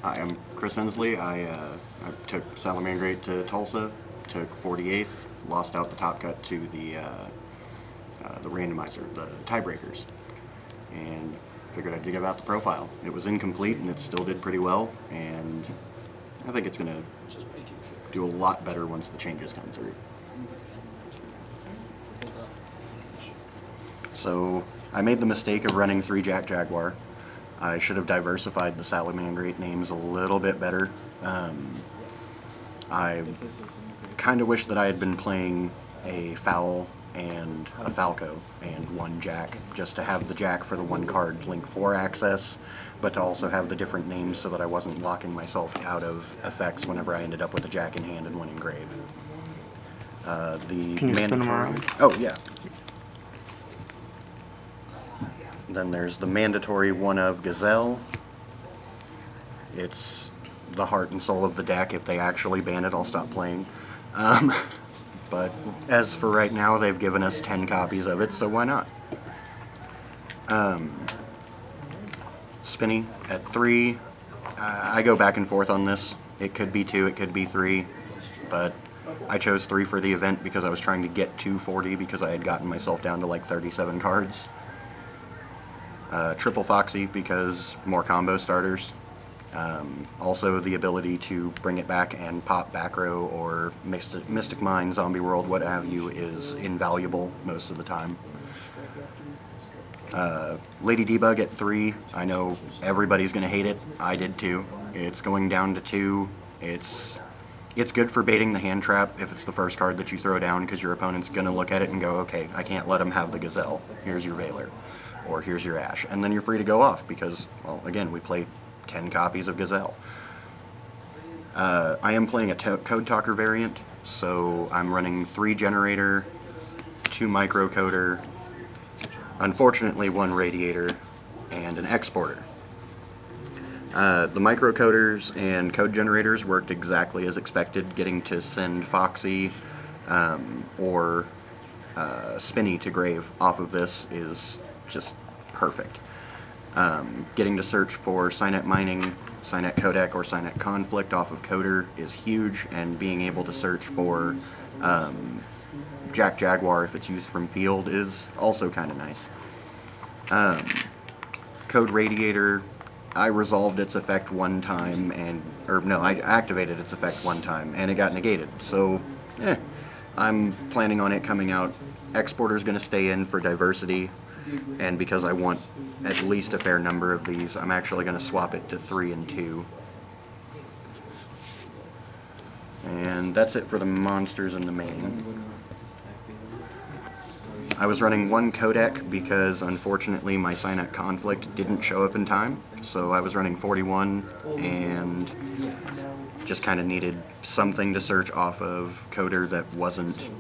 Hi, I'm Chris Hensley. I took Salamangreat to Tulsa, took 48th, lost out the top cut to the randomizer, the tiebreakers, and figured I'd give out the profile. It was incomplete and it still did pretty well, and I think it's going to do a lot better once the changes come through. So I made the mistake of running 3 Jack Jaguar. I should have diversified the Salamangreat names a little bit better. I kind of wish that I had been playing a Fowl and a Falco and 1 Jack, just to have the Jack for the 1 card Link 4 access, but to also have the different names so that I wasn't locking myself out of effects whenever I ended up with a Jack in hand and 1 engrave. Can you spin them around? Oh, yeah. Then there's the mandatory 1 of Gazelle. It's the heart and soul of the deck. If they actually ban it, I'll stop playing. But as for right now, they've given us 10 copies of it, so why not? Spinny at 3. I go back and forth on this. It could be 2, it could be 3, but I chose 3 for the event because I was trying to get to 40 because I had gotten myself down to like 37 cards. Triple Foxy because more combo starters. Also the ability to bring it back and pop back row or Mystic Mine, Zombie World, what have you, is invaluable most of the time. Lady Debug at 3. I know everybody's going to hate it. I did too. It's going down to 2. It's good for baiting the hand trap if it's the first card that you throw down, because your opponent's going to look at it and go, okay, I can't let him have the Gazelle. Here's your Veiler. Or here's your Ash. And then you're free to go off because, well, again, we played 10 copies of Gazelle. I am playing a Code Talker variant, so I'm running 3 Generator, 2 Microcoder, unfortunately 1 Radiator, and an Exporter. The Microcoders and Code Generators worked exactly as expected. Getting to send Foxy or Spinny to grave off of this is just perfect. Getting to search for Signet Mining, Signet Codec, or Signet Conflict off of Coder is huge, and being able to search for Jack Jaguar if it's used from field is also kind of nice. Code Radiator, I resolved its effect 1 time, I activated its effect 1 time, and it got negated, so I'm planning on it coming out. Exporter's going to stay in for diversity, and because I want at least a fair number of these, I'm actually going to swap it to 3 and 2. And that's it for the monsters in the main. I was running 1 codec because unfortunately my Signet Conflict didn't show up in time, so I was running 41 and just kind of needed something to search off of Coder that wasn't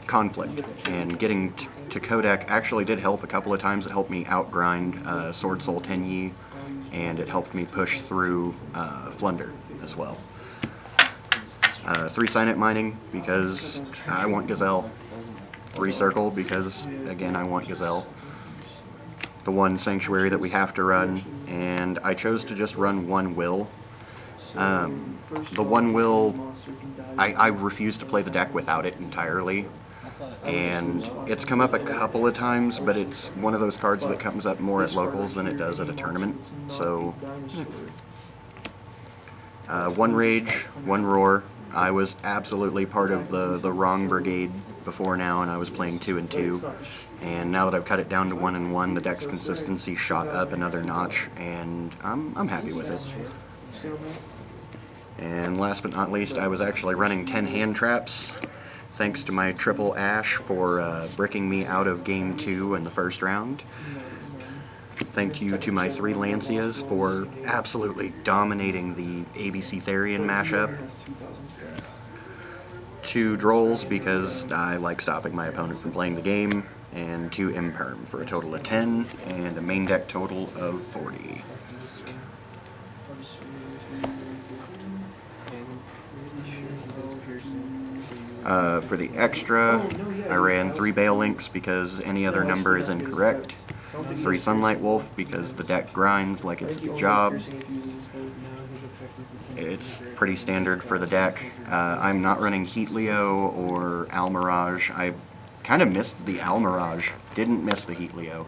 Conflict. And getting to codec actually did help a couple of times. It helped me outgrind Sword Soul Tenyi, and it helped me push through Flunder as well. 3 Signet Mining because I want Gazelle. 3 Circle because, again, I want Gazelle. The 1 Sanctuary that we have to run, and I chose to just run 1 Will. The 1 Will, I refuse to play the deck without it entirely, and it's come up a couple of times, but it's one of those cards that comes up more at locals than it does at a tournament, so 1 Rage, 1 Roar. I was absolutely part of the wrong brigade before now, and I was playing 2 and 2, and now that I've cut it down to 1 and 1, the deck's consistency shot up another notch, and I'm happy with it. And last but not least, I was actually running 10 hand traps, thanks to my triple Ash for bricking me out of game 2 in the first round. Thank you to my 3 Lancias for absolutely dominating the ABC Therian mashup. 2 Drolls because I like stopping my opponent from playing the game, and 2 Imperm for a total of 10, and a main deck total of 40. For the extra, I ran 3 Bale Links because any other number is incorrect. 3 Sunlight Wolf because the deck grinds like it's its job. It's pretty standard for the deck. I'm not running Heat Leo or Almirage. I kind of missed the Almirage, didn't miss the Heat Leo.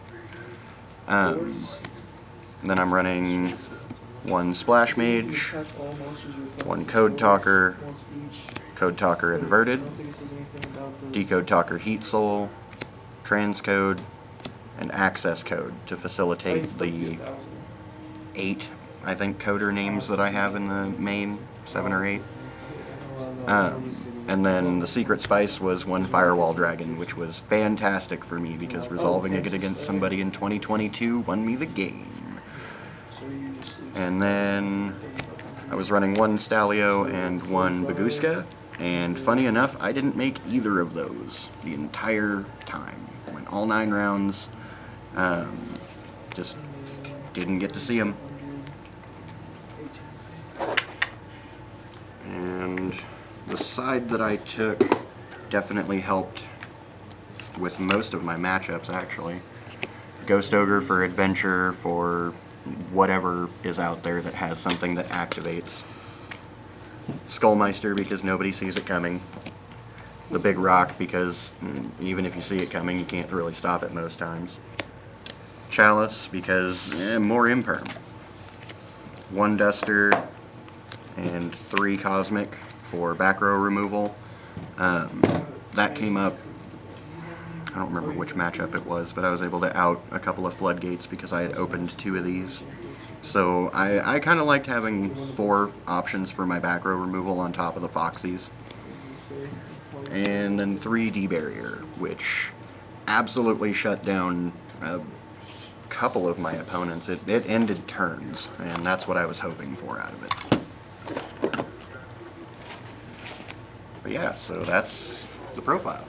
Then I'm running 1 Splash Mage, 1 Code Talker, Code Talker Inverted, Decode Talker Heat Soul, Transcode, and Access Code to facilitate the 8, I think, coder names that I have in the main, 7 or 8. And then the secret spice was 1 Firewall Dragon, which was fantastic for me because resolving it against somebody in 2022 won me the game. And then I was running 1 Stalio and 1 Baguska, and funny enough, I didn't make either of those the entire time. Went all 9 rounds, just didn't get to see them. And the side that I took definitely helped with most of my matchups, actually. Ghost Ogre for adventure, for whatever is out there that has something that activates. Skullmeister because nobody sees it coming. The Big Rock because even if you see it coming, you can't really stop it most times. Chalice because more imperm. 1 Duster and 3 Cosmic for back row removal. That came up, I don't remember which matchup it was, but I was able to out a couple of Floodgates because I had opened 2 of these. So I kind of liked having 4 options for my back row removal on top of the Foxies. And then 3 D-Barrier, which absolutely shut down a couple of my opponents. It ended turns, and that's what I was hoping for out of it. But yeah, so that's the profile.